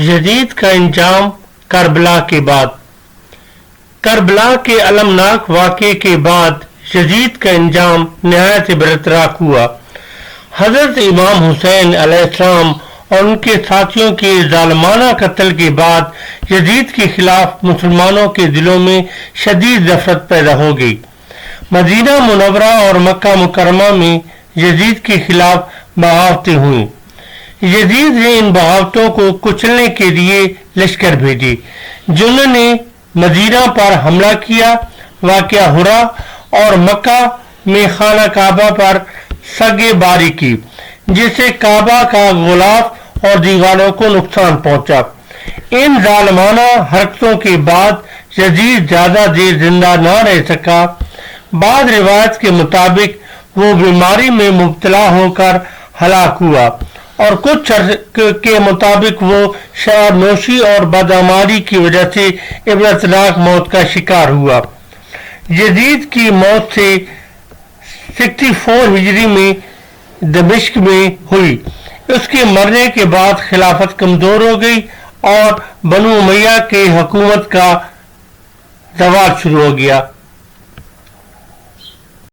Yazid का इंजाम Karbala के बाद। करबला के अलमनाक वाक़े के बाद यजीद का इंजाम नहायत इबरतनाक हुआ। हजरत इमाम हुसैन अलैहिस्सलाम और उनके साथियों के जालिमाना कत्ल के बाद यजीद के खिलाफ मुसलमानों के दिलों में शदीद नफरत पैदा हो गई। मदीना मुनव्वरा और मक्का मुकरमा में यजीद के खिलाफ बगावतें हुई। यजीद ने इन बगावतों को कुचलने के लिए लश्कर भेजे, जिन्होंने मदीना पर हमला किया। वाक़या हुरा और मक्का में खाना काबा पर सगे बारी की, जिससे काबा का गुलाफ और दीवारों को नुकसान पहुंचा। इन जालिमाना हरकतों के बाद यजीद ज्यादा देर जिंदा न रह सका। बाद रिवायत के मुताबिक वो बीमारी में मुब्तला होकर हलाक हुआ और कुछ के मुताबिक वो शराब नोशी और बदअमाली की वजह से इबरतनाक मौत का शिकार हुआ। यजीद की मौत से 64 हिजरी में दमिश्क में हुई। उसके मरने के बाद खिलाफत कमजोर हो गई और बनु उमैया के हुकूमत का दवार शुरू हो गया।